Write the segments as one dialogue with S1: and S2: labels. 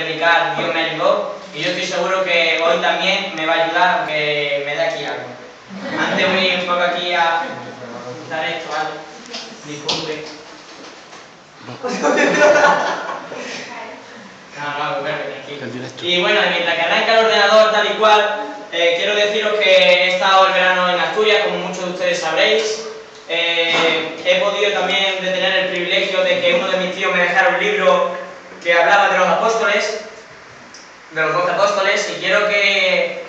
S1: predicar Dios me ayudó y yo estoy seguro que hoy también me va a ayudar, aunque me dé aquí algo. Antes voy un poco aquí a quitar esto, ¿vale? Disculpe. No, tranquilo. Y bueno, mientras que arranca el ordenador tal y cual, quiero deciros que he estado el verano en Asturias, como muchos de ustedes sabréis. He podido también tener el privilegio de que uno de mis tíos me dejara un libro que hablaba de los apóstoles, de los 12 apóstoles, y quiero que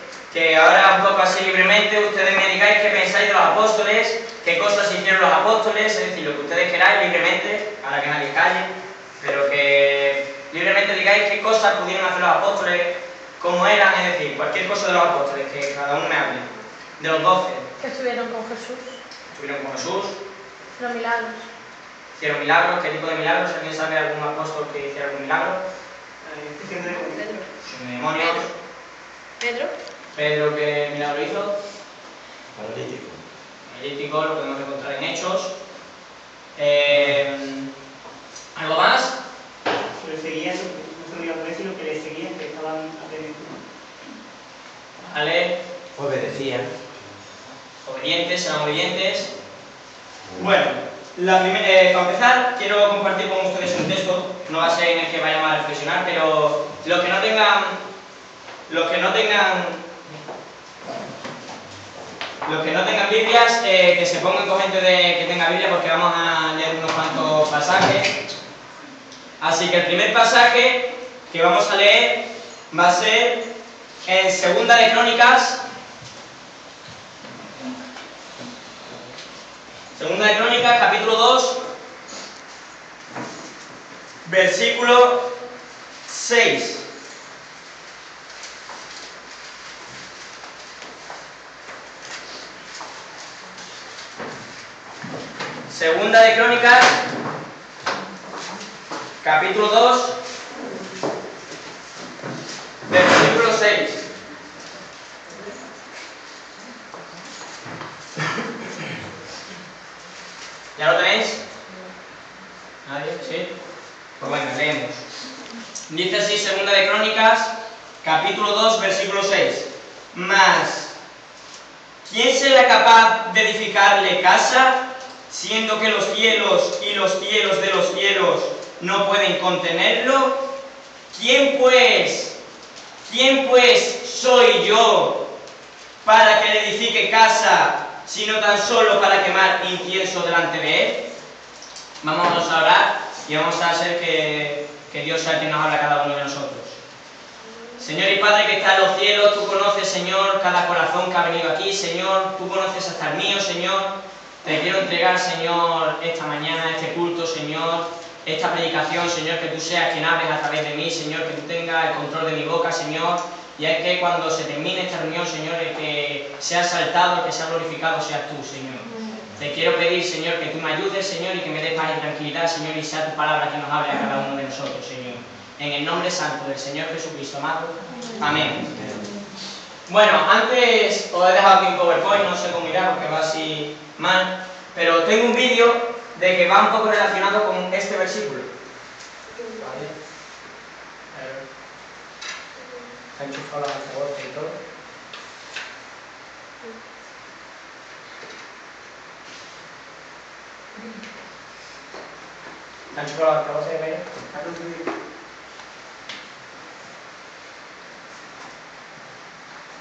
S1: ahora un poco así libremente ustedes me digáis qué pensáis de los apóstoles, qué cosas hicieron los apóstoles, es decir, lo que ustedes queráis libremente, para que nadie calle, pero que libremente digáis qué cosas pudieron hacer los apóstoles, cómo eran, es decir, cualquier cosa de los apóstoles, que cada uno me hable. De los 12.
S2: Que estuvieron con Jesús.
S1: Estuvieron con Jesús.
S2: Los milagros.
S1: Hicieron milagros. ¿Qué tipo de milagros? ¿Alguien sabe algún apóstol que hiciera algún milagro?
S2: Pedro.
S1: Demonios.
S2: Pedro.
S1: ¿Qué milagro hizo?
S3: Paralítico.
S1: Paralítico, lo podemos encontrar en Hechos. ¿Algo más?
S4: Pero seguían, no se olvidó por eso, lo que les seguían, que estaban atentos.
S1: ¿Vale?
S3: Obedecían.
S1: Obedientes, eran obedientes. Bueno, para empezar, quiero compartir con ustedes un texto. No va a ser en el que vayamos a reflexionar, pero los que no tengan Biblias, que se pongan con gente que tenga Biblia, porque vamos a leer unos cuantos pasajes. Así que el primer pasaje que vamos a leer va a ser en Segunda de Crónicas. Segunda de Crónicas, capítulo 2, versículo 6. Segunda de Crónicas, capítulo 2, versículo 6. ¿Ya lo tenéis? ¿Nadie? ¿Sí? Pues venga, leemos. Dice así, Segunda de Crónicas, capítulo 2, versículo 6. Mas, ¿quién será capaz de edificarle casa, siendo que los cielos y los cielos de los cielos no pueden contenerlo? ¿Quién pues soy yo para que le edifique casa, sino tan solo para quemar incienso delante de él? Vamos a orar y vamos a hacer que Dios sea quien nos habla a cada uno de nosotros. Señor y Padre que está en los cielos, tú conoces, Señor, cada corazón que ha venido aquí, Señor, tú conoces hasta el mío, Señor. Te quiero entregar, Señor, esta mañana, este culto, Señor, esta predicación, Señor, que tú seas quien hables a través de mí, Señor, que tú tengas el control de mi boca, Señor, y es que cuando se termine esta reunión, Señor, el que sea exaltado, el que sea glorificado, seas tú, Señor. Te quiero pedir, Señor, que tú me ayudes, Señor, y que me des paz y tranquilidad, Señor, y sea tu palabra que nos hable a cada uno de nosotros, Señor. En el nombre santo del Señor Jesucristo, amado. Amén. Bueno, antes os he dejado aquí un PowerPoint, no sé cómo irá porque va así mal, pero tengo un vídeo de que va un poco relacionado con este versículo. ¿Vale? Está enchufado la altavoz y todo. ¿Está enchufado la altavoz de María?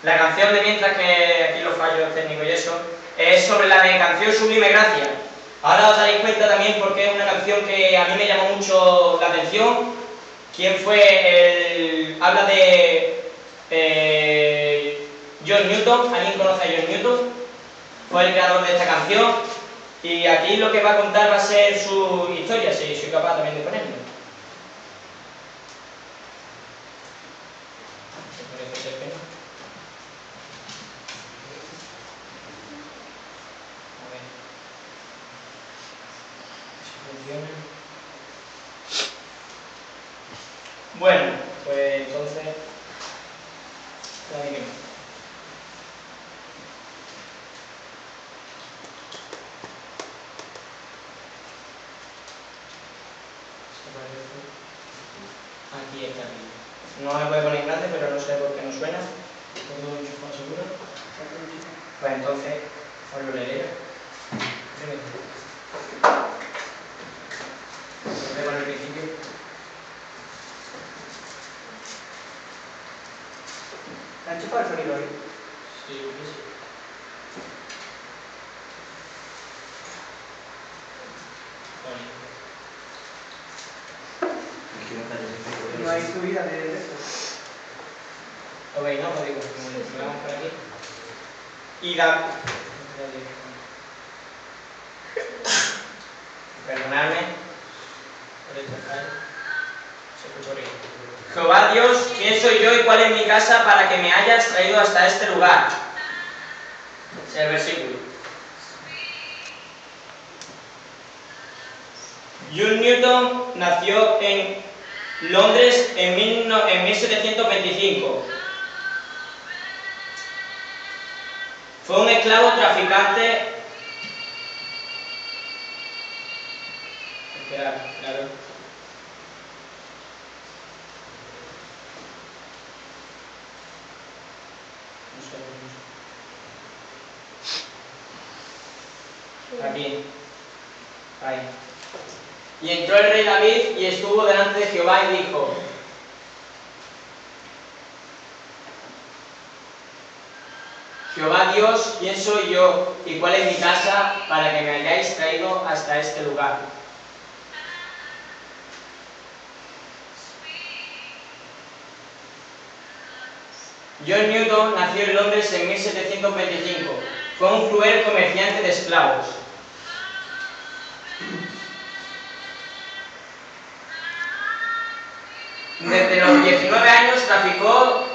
S1: La canción de mientras, que aquí los fallos técnicos y eso, es sobre la de Canción Sublime Gracia. Ahora os daréis cuenta también porque es una canción que a mí me llamó mucho la atención. ¿Quién fue el...? Habla de John Newton. ¿Alguien conoce a John Newton? Fue el creador de esta canción. Y aquí lo que va a contar va a ser su historia, si soy capaz también de ponerlo. Parece ser que no. A ver. Si funciona. Bueno, pues entonces... ahí mismo. Aquí está bien. No me puede poner grande, pero no sé por qué no suena. ¿Puedo enchufar seguro? Pues entonces, os lo leeré. Con el principio.
S4: ¿Ha enchufado el sonido ahí?
S1: Sí, yo creo que sí.
S4: No hay subida de esto.
S1: Lo veis, ¿no? Lo digo, como lo vamos por aquí. Y la... Perdonadme por este fallo. Se escucha bien. Jehová Dios, ¿quién soy yo y cuál es mi casa para que me hayas traído hasta este lugar? Es el versículo. John Newton nació en Londres en 1725. Fue un esclavo traficante. Claro. Aquí. Ahí. Y entró el rey David y estuvo delante de Jehová y dijo: Jehová Dios, ¿quién soy yo y cuál es mi casa para que me hayáis traído hasta este lugar? John Newton nació en Londres en 1725. Fue un cruel comerciante de esclavos. Desde los 19 años traficó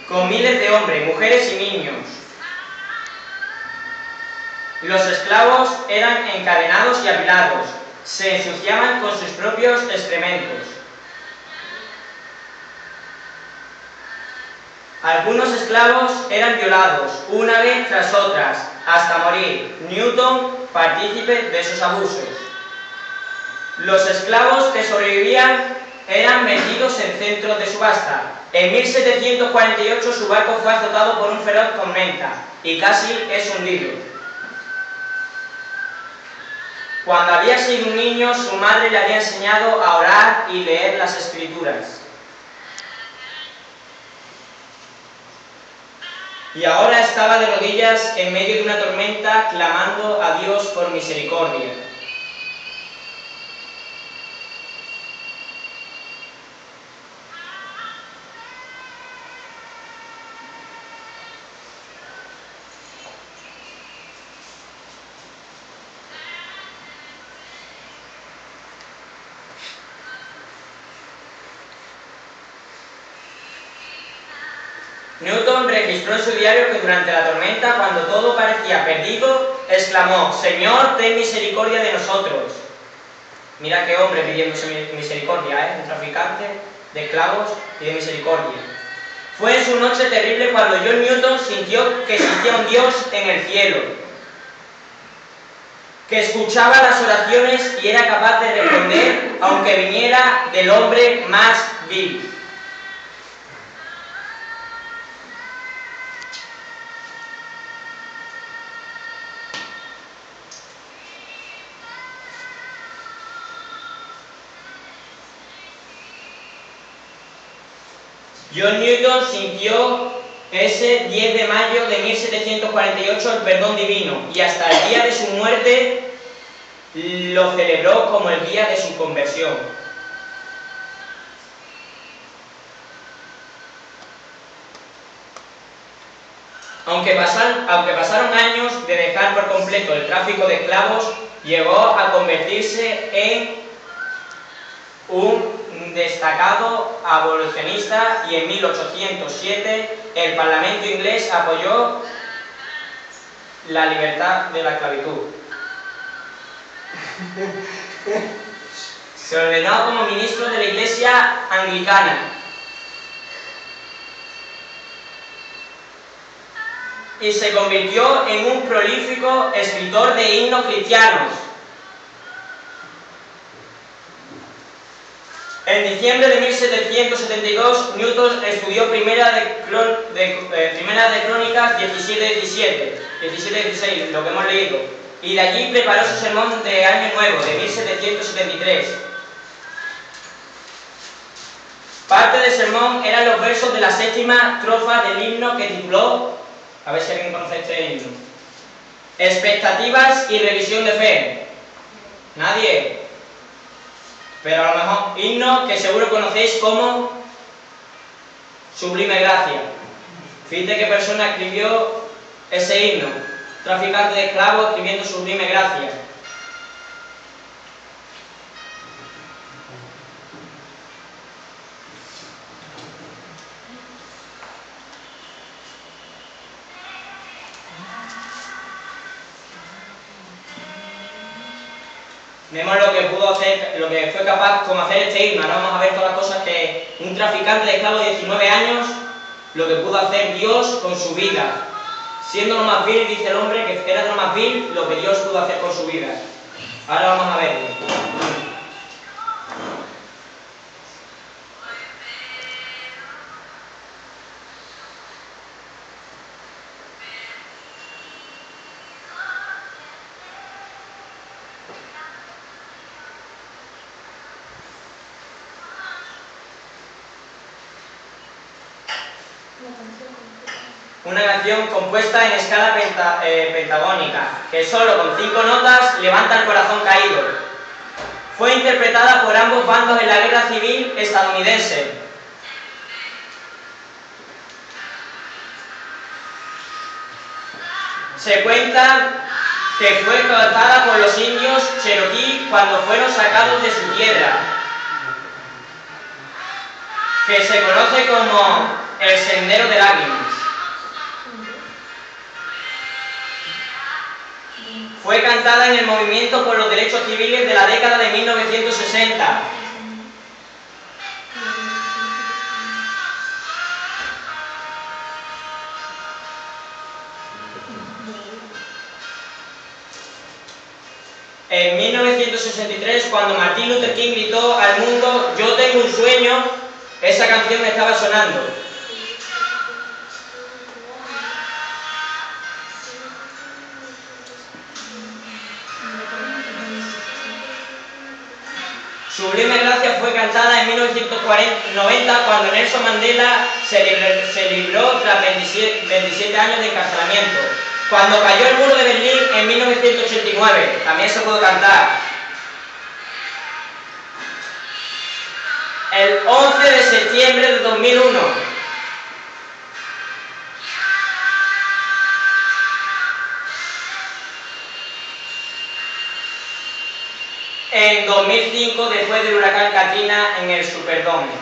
S1: con miles de hombres, mujeres y niños. Los esclavos eran encadenados y apilados. Se ensuciaban con sus propios excrementos. Algunos esclavos eran violados una vez tras otras, hasta morir. Newton, partícipe de esos abusos. Los esclavos que sobrevivían eran vendidos en centros de subasta. En 1748 su barco fue azotado por un feroz tormenta y casi es hundido. Cuando había sido un niño, su madre le había enseñado a orar y leer las Escrituras. Y ahora estaba de rodillas en medio de una tormenta, clamando a Dios por misericordia. Newton registró en su diario que durante la tormenta, cuando todo parecía perdido, exclamó: Señor, ten misericordia de nosotros. Mira qué hombre pidiendo misericordia, un traficante de esclavos y de misericordia. Fue en su noche terrible cuando John Newton sintió que existía un Dios en el cielo, que escuchaba las oraciones y era capaz de responder aunque viniera del hombre más vil. John Newton sintió ese 10 de mayo de 1748 el perdón divino y hasta el día de su muerte lo celebró como el día de su conversión. Aunque pasaron años de dejar por completo el tráfico de esclavos, llegó a convertirse en un destacado abolicionista y en 1807 el Parlamento inglés apoyó la libertad de la esclavitud. Se ordenó como ministro de la Iglesia anglicana y se convirtió en un prolífico escritor de himnos cristianos. En diciembre de 1772, Newton estudió Primera de Crónicas 17-16, lo que hemos leído, y de allí preparó su sermón de Año Nuevo, de 1773. Parte del sermón eran los versos de la séptima estrofa del himno que tituló, a ver si alguien conoce este himno, Expectativas y revisión de fe. ¿Nadie? Pero a lo mejor, himno que seguro conocéis como Sublime Gracia. Fíjate qué persona escribió ese himno. Traficante de esclavos escribiendo Sublime Gracia. Vemos lo que pudo hacer, lo que fue capaz con hacer este himno. Ahora vamos a ver todas las cosas que un traficante de esclavos de 19 años, lo que pudo hacer Dios con su vida. Siendo lo más vil, dice el hombre, que era lo más vil lo que Dios pudo hacer con su vida. Ahora vamos a verlo. Una canción compuesta en escala pentagónica, que solo con 5 notas levanta el corazón caído. Fue interpretada por ambos bandos en la Guerra Civil estadounidense. Se cuenta que fue cantada por los indios Cherokee cuando fueron sacados de su tierra, que se conoce como el Sendero de Lágrimas. Fue cantada en el movimiento por los derechos civiles de la década de 1960. En 1963, cuando Martin Luther King gritó al mundo "Yo tengo un sueño", esa canción estaba sonando. Sublime Gracia fue cantada en 1990 cuando Nelson Mandela se libró tras 27 años de encarcelamiento. Cuando cayó el muro de Berlín en 1989, también se pudo cantar. El 11 de septiembre de 2001. En 2005, después del huracán Katrina en el Superdome.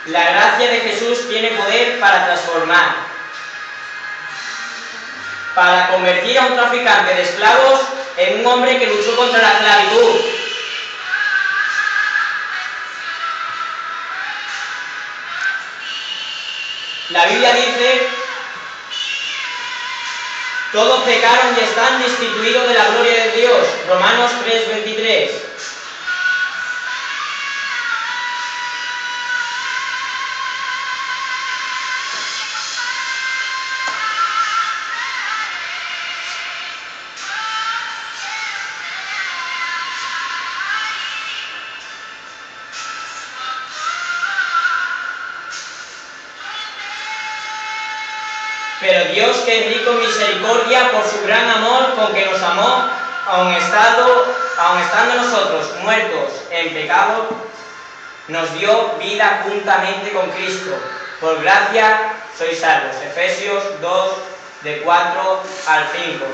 S1: La gracia de Jesús tiene poder para transformar, para convertir a un traficante de esclavos en un hombre que luchó contra la esclavitud. La Biblia dice: todos pecaron y están destituidos de la gloria de Dios. Romanos 3:23. Pero Dios, que es rico en misericordia por su gran amor con que nos amó, aun estando nosotros muertos en pecado, nos dio vida juntamente con Cristo. Por gracia sois salvos. Efesios 2, de 4 al 5.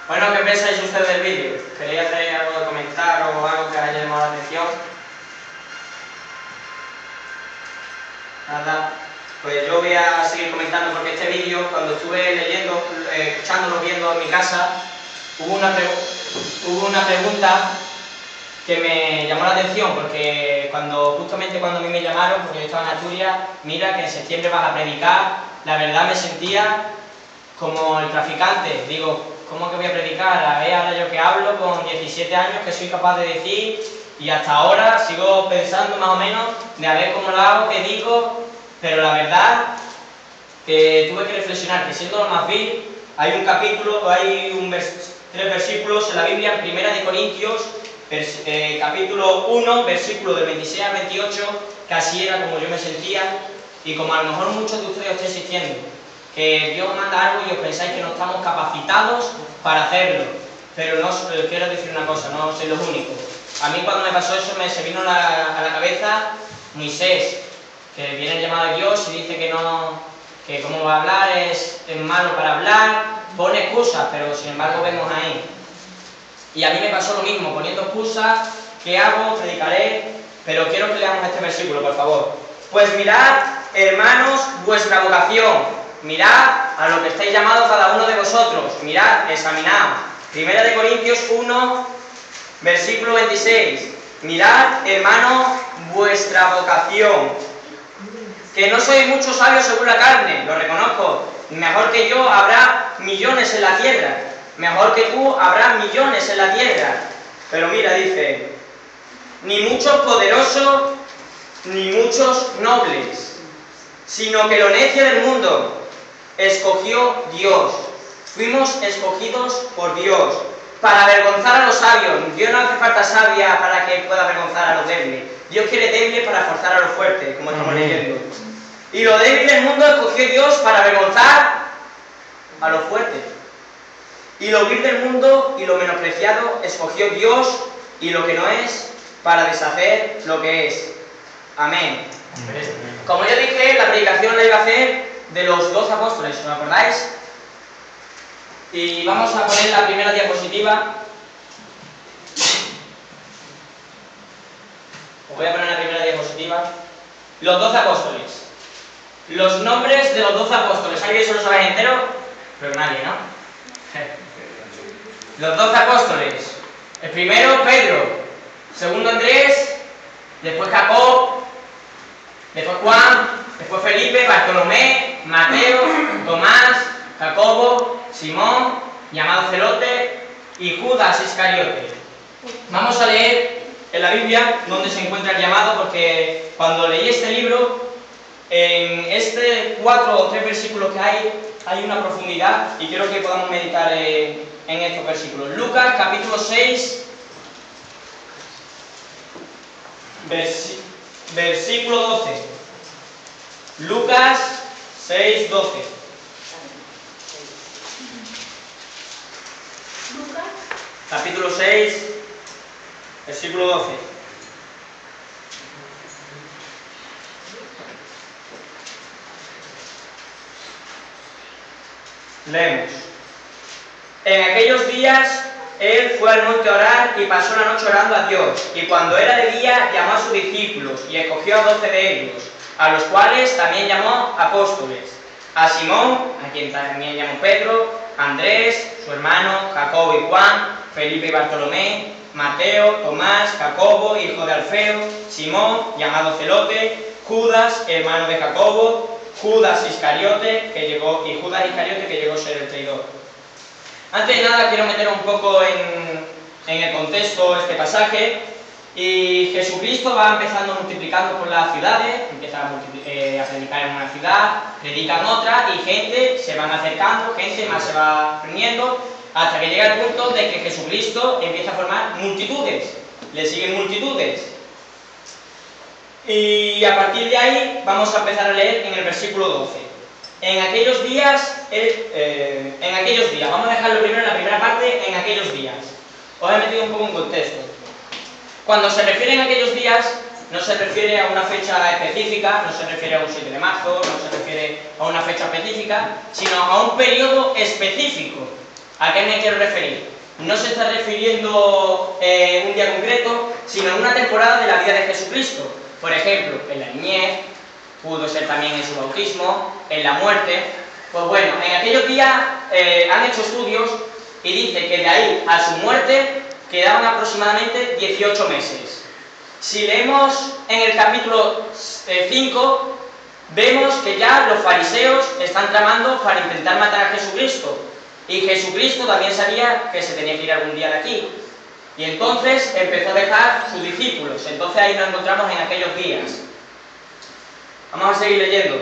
S1: Bueno, ¿qué pensáis ustedes del vídeo? ¿Queréis hacer algo de comentar o algo que haya llamado la atención? Nada. Pues yo voy a seguir comentando porque este vídeo, cuando estuve leyendo, escuchándolo, viendo en mi casa, hubo una pregunta que me llamó la atención, porque justamente cuando a mí me llamaron, porque yo estaba en Asturias, mira que en septiembre vas a predicar, la verdad me sentía como el traficante. Digo, ¿cómo que voy a predicar? A ver, ahora yo que hablo con 17 años, que soy capaz de decir, y hasta ahora sigo pensando más o menos de a ver cómo lo hago, qué digo, pero la verdad que tuve que reflexionar, que siendo lo más vil, hay un capítulo, hay 3 versículos en la Biblia, en Primera de Corintios, capítulo 1, versículo del 26 al 28, que así era como yo me sentía, y como a lo mejor muchos de ustedes estéis sintiendo, que Dios manda algo y os pensáis que no estamos capacitados para hacerlo, pero no quiero decir una cosa, no soy los únicos. A mí cuando me pasó eso se vino a la cabeza Moisés, que viene el llamado de Dios y dice que cómo va a hablar, es malo para hablar, pone excusas, pero sin embargo vemos ahí. Y a mí me pasó lo mismo, poniendo excusas, ¿qué hago? Predicaré, pero quiero que leamos este versículo, por favor. Pues mirad, hermanos, vuestra vocación, mirad a lo que estáis llamados cada uno de vosotros, mirad, examinad. Primera de Corintios 1, versículo 26, mirad, hermanos, vuestra vocación, que no sois muchos sabios según la carne, lo reconozco, mejor que yo habrá millones en la tierra, mejor que tú habrá millones en la tierra, pero mira, dice, ni muchos poderosos, ni muchos nobles, sino que lo necio del mundo escogió Dios, fuimos escogidos por Dios, para avergonzar a los sabios. Dios no hace falta sabia para que pueda avergonzar a los débiles, Dios quiere débiles para forzar a los fuertes, como estamos leyendo. Y lo débil del mundo escogió Dios para avergonzar a los fuertes. Y lo vil del mundo y lo menospreciado escogió Dios, y lo que no es, para deshacer lo que es. Amén. Como ya dije, la predicación la iba a hacer de los 12 apóstoles, ¿os acordáis? Y vamos a poner la primera diapositiva. Os voy a poner la primera diapositiva. Los 12 apóstoles. Los nombres de los 12 apóstoles. ¿Alguien se lo sabe entero? Pero nadie, ¿no? Los 12 apóstoles. El primero, Pedro. Segundo, Andrés. Después Jacob. Después Juan. Después Felipe, Bartolomé, Mateo, Tomás, Jacobo, Simón, llamado Celote, y Judas Iscariote. Vamos a leer en la Biblia donde se encuentra el llamado, porque cuando leí este libro, en este 4 o 3 versículos que hay una profundidad, y quiero que podamos meditar en estos versículos. Lucas capítulo 6, versículo 12. Lucas 6, 12.
S2: Lucas.
S1: Capítulo 6, versículo 12. Leemos. En aquellos días él fue al monte a orar y pasó la noche orando a Dios. Y cuando era de día llamó a sus discípulos y escogió a 12 de ellos, a los cuales también llamó apóstoles: a Simón, a quien también llamó Pedro, a Andrés, su hermano, Jacobo y Juan, Felipe y Bartolomé, Mateo, Tomás, Jacobo, hijo de Alfeo, Simón, llamado Celote, Judas, hermano de Jacobo, Judas Iscariote, que llegó a ser el traidor. Antes de nada quiero meter un poco en el contexto este pasaje. Y Jesucristo va empezando multiplicando por las ciudades, empieza a predicar en una ciudad, predica en otra, y gente se van acercando, gente más se va reuniendo, hasta que llega el punto de que Jesucristo empieza a formar multitudes, le siguen multitudes. Y a partir de ahí vamos a empezar a leer en el versículo 12. En aquellos días, vamos a dejarlo primero en la primera parte, en aquellos días. Os he metido un poco en contexto. Cuando se refiere a aquellos días, no se refiere a una fecha específica, no se refiere a un 7 de marzo, no se refiere a una fecha específica, sino a un periodo específico. ¿A qué me quiero referir? No se está refiriendo un día concreto, sino en una temporada de la vida de Jesucristo. Por ejemplo, en la niñez, pudo ser también en su bautismo, en la muerte. Pues bueno, en aquellos días han hecho estudios y dice que de ahí a su muerte quedaban aproximadamente 18 meses. Si leemos en el capítulo 5, vemos que ya los fariseos están tramando para intentar matar a Jesucristo. Y Jesucristo también sabía que se tenía que ir algún día de aquí. Y entonces empezó a dejar sus discípulos. Entonces ahí nos encontramos en aquellos días. Vamos a seguir leyendo.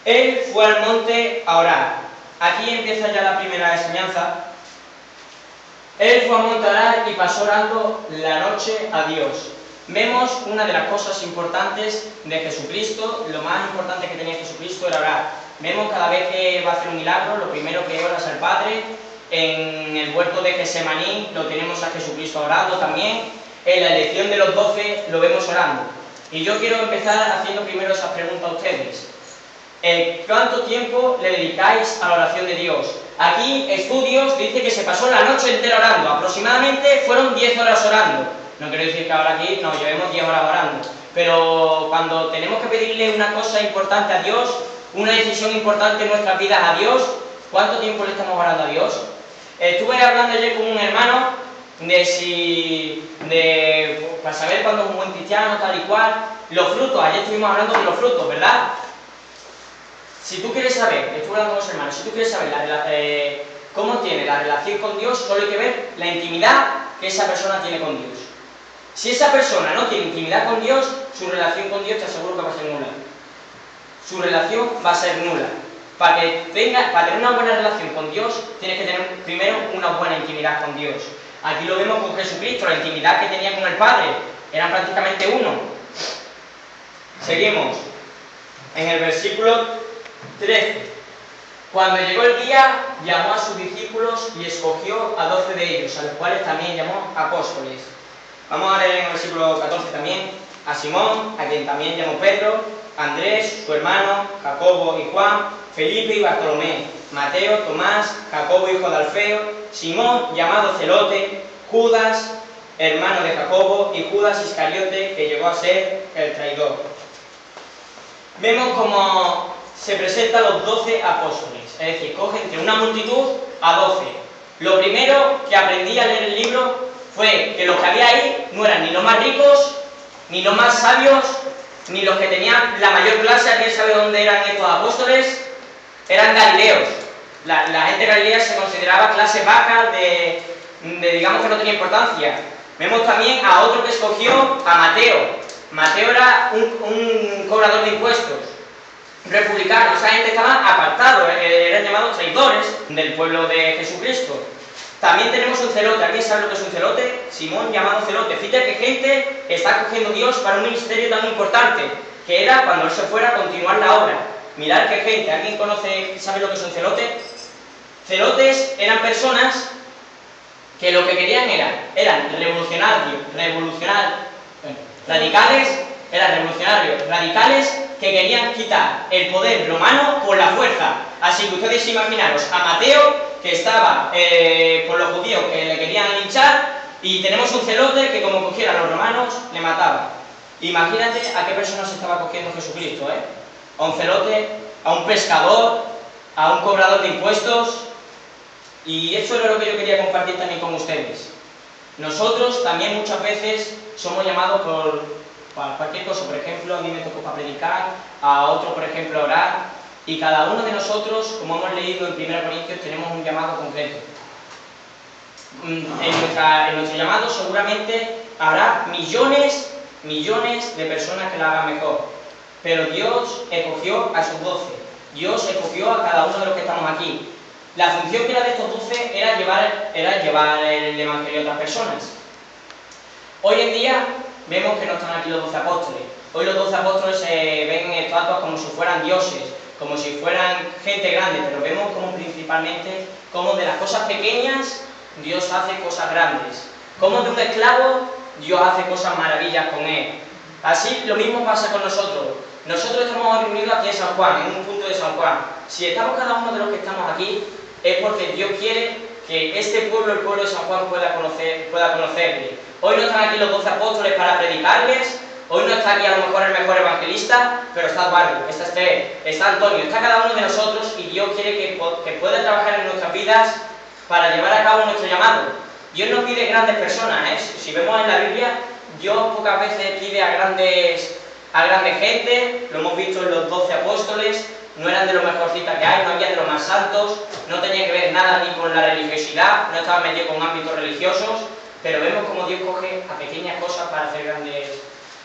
S1: Él fue al monte a orar. Aquí empieza ya la primera enseñanza. Él fue al monte a orar y pasó orando la noche a Dios. Vemos una de las cosas importantes de Jesucristo. Lo más importante que tenía Jesucristo era orar. Vemos cada vez que va a hacer un milagro, lo primero que ora es al Padre. En el huerto de Getsemaní lo tenemos a Jesucristo orando también. En la elección de los 12 lo vemos orando. Y yo quiero empezar haciendo primero esa pregunta a ustedes. ¿Cuánto tiempo le dedicáis a la oración de Dios? Aquí estudios dice que se pasó la noche entera orando. Aproximadamente fueron 10 horas orando. No quiero decir que ahora aquí nos llevemos 10 horas orando. Pero cuando tenemos que pedirle una cosa importante a Dios, una decisión importante en nuestras vidas a Dios, ¿cuánto tiempo le estamos orando a Dios? Estuve hablando ayer con un hermano para saber cuándo es un buen cristiano, tal y cual. Los frutos, ayer estuvimos hablando de los frutos, ¿verdad? Si tú quieres saber, estuve hablando con los hermanos, si tú quieres saber cómo tiene la relación con Dios, solo hay que ver la intimidad que esa persona tiene con Dios. Si esa persona no tiene intimidad con Dios, su relación con Dios te aseguro que va a ser nula. Su relación va a ser nula. Para tener una buena relación con Dios, tienes que tener primero una buena intimidad con Dios. Aquí lo vemos con Jesucristo, la intimidad que tenía con el Padre. Eran prácticamente uno. Seguimos. En el versículo 13. Cuando llegó el día, llamó a sus discípulos y escogió a 12 de ellos, a los cuales también llamó apóstoles. Vamos a leer en el versículo 14 también a Simón, a quien también llamó Pedro, Andrés, su hermano, Jacobo y Juan, Felipe y Bartolomé, Mateo, Tomás, Jacobo hijo de Alfeo, Simón llamado Celote, Judas, hermano de Jacobo, y Judas Iscariote, que llegó a ser el traidor. Vemos cómo se presentan los 12 apóstoles, es decir, coge entre una multitud a 12. Lo primero que aprendí al leer el libro fue que los que había ahí no eran ni los más ricos, ni los más sabios, ni los que tenían la mayor clase. ¿Alguien sabe dónde eran estos apóstoles? Eran galileos. La gente de Galilea se consideraba clase baja, digamos que no tenía importancia. Vemos también a otro que escogió, a Mateo. Mateo era un cobrador de impuestos, republicano. Esa gente estaba apartado, eran llamados traidores del pueblo de Jesucristo. También tenemos un celote. ¿Alguien sabe lo que es un celote? Simón llamado Celote. Fíjate que gente está cogiendo Dios para un ministerio tan importante, que era cuando él se fuera a continuar la obra. Mirad qué gente. ¿Alguien sabe lo que es un celote? Celotes eran personas que lo que querían eran radicales que querían quitar el poder romano por la fuerza. Así que ustedes imaginaros a Mateo, que estaba por los judíos que le querían linchar, y tenemos un celote que como cogiera a los romanos, le mataba. Imagínate a qué personas estaba cogiendo Jesucristo, a un celote, a un pescador, a un cobrador de impuestos. Y eso era lo que yo quería compartir también con ustedes. Nosotros también muchas veces somos llamados para cualquier cosa. Por ejemplo, a mí me tocó para predicar, a otro, por ejemplo, a orar. Y cada uno de nosotros, como hemos leído en 1 Corintios, tenemos un llamado concreto. En nuestro llamado seguramente habrá millones de personas que la hagan mejor. Pero Dios escogió a sus 12. Dios escogió a cada uno de los que estamos aquí. La función que era de estos 12 era llevar el evangelio a otras personas. Hoy en día vemos que no están aquí los 12 apóstoles. Hoy los 12 apóstoles se ven en estatuas como si fueran dioses, como si fueran gente grande, pero vemos como principalmente como de las cosas pequeñas Dios hace cosas grandes. Como de un esclavo Dios hace cosas maravillas con él. Así lo mismo pasa con nosotros. Nosotros estamos reunidos aquí en San Juan, en un punto de San Juan. Si estamos cada uno de los que estamos aquí, es porque Dios quiere que este pueblo, el pueblo de San Juan, pueda conocerle. Hoy no están aquí los 12 apóstoles para predicarles, hoy no está aquí a lo mejor el mejor evangelista, pero está Eduardo, está Esther, está Antonio, está cada uno de nosotros, y Dios quiere que pueda trabajar en nuestras vidas para llevar a cabo nuestro llamado. Dios no pide grandes personas, ¿eh? Si vemos en la Biblia, Dios pocas veces pide a grandes gente, lo hemos visto en los 12 apóstoles, no eran de los mejorcitas que hay, no había de los más santos, no tenía que ver nada ni con la religiosidad, no estaba metido con ámbitos religiosos, pero vemos como Dios coge a pequeñas cosas para hacer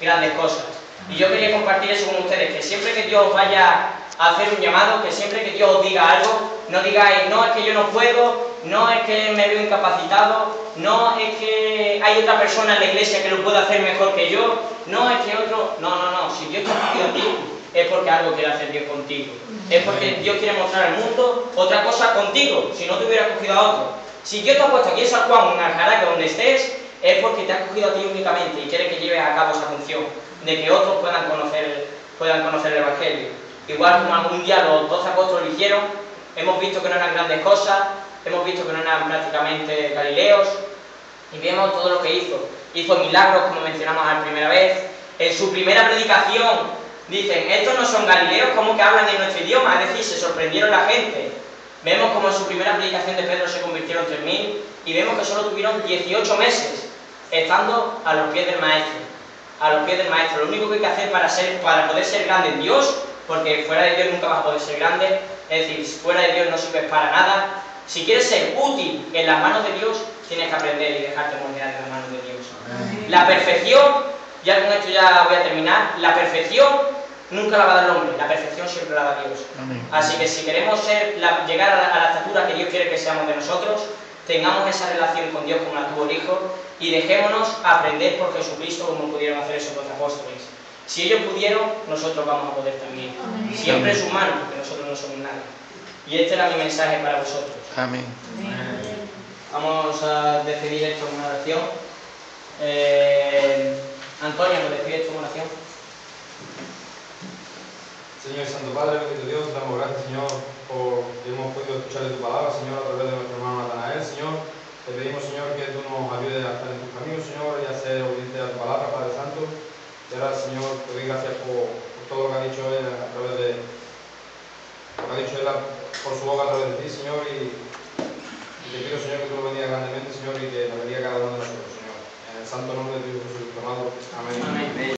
S1: grandes cosas. Y yo quería compartir eso con ustedes, que siempre que Dios vaya a hacer un llamado, que siempre que Dios os diga algo, no digáis, no, es que yo no puedo, no es que me veo incapacitado, no es que hay otra persona en la iglesia que lo puede hacer mejor que yo, no es que otro... No, si Dios te ha escogido a ti, es porque algo quiere hacer Dios contigo. Es porque Dios quiere mostrar al mundo otra cosa contigo, si no te hubiera escogido a otro. Si Dios te ha puesto aquí en San Juan, en Aljaraque, donde estés, es porque te ha escogido a ti únicamente y quiere que lleves a cabo esa función, de que otros puedan conocer el Evangelio. Igual como algún día los 12 apóstoles lo hicieron, hemos visto que no eran grandes cosas, hemos visto que no eran prácticamente galileos, y vemos todo lo que hizo. Hizo milagros, como mencionamos la primera vez. En su primera predicación dicen, estos no son galileos, ¿cómo que hablan en nuestro idioma? Es decir, se sorprendieron la gente. Vemos como en su primera predicación de Pedro se convirtieron 3000, y vemos que solo tuvieron 18 meses estando a los pies del Maestro. A los pies del Maestro. Lo único que hay que hacer para poder ser grande en Dios, porque fuera de Dios nunca vas a poder ser grande, es decir, fuera de Dios no sirves para nada. Si quieres ser útil en las manos de Dios, tienes que aprender y dejarte moldear en las manos de Dios. La perfección, ya con esto ya voy a terminar, la perfección nunca la va a dar el hombre, la perfección siempre la da Dios. Así que si queremos llegar a la estatura que Dios quiere que seamos de nosotros, tengamos esa relación con Dios como la tuvo el Hijo y dejémonos aprender por Jesucristo como pudieron hacer esos 12 apóstoles. Si ellos pudieron, nosotros vamos a poder también. Siempre es humano, porque nosotros no somos nadie. Y este era mi mensaje para vosotros.
S5: Amén.
S1: Vamos a decidir esto en una oración. Antonio, ¿nos despides tu oración?
S6: Señor Santo Padre, bendito Dios, damos gracias, Señor, por que hemos podido escuchar de tu palabra, Señor, a través de nuestro hermano Natanael, Señor. Te pedimos, Señor, que tú nos ayudes a estar en tus caminos, Señor, y a ser obedientes a tu palabra, Padre Santo. Y ahora, Señor, te doy gracias por todo lo que ha dicho él a través de lo que ha dicho él por su boca a través de ti, Señor, y te pido, Señor, que tú lo bendigas grandemente, Señor, y que nos bendiga cada uno de nosotros, Señor. En el santo nombre de Dios Jesús, amado. Amén. Amén.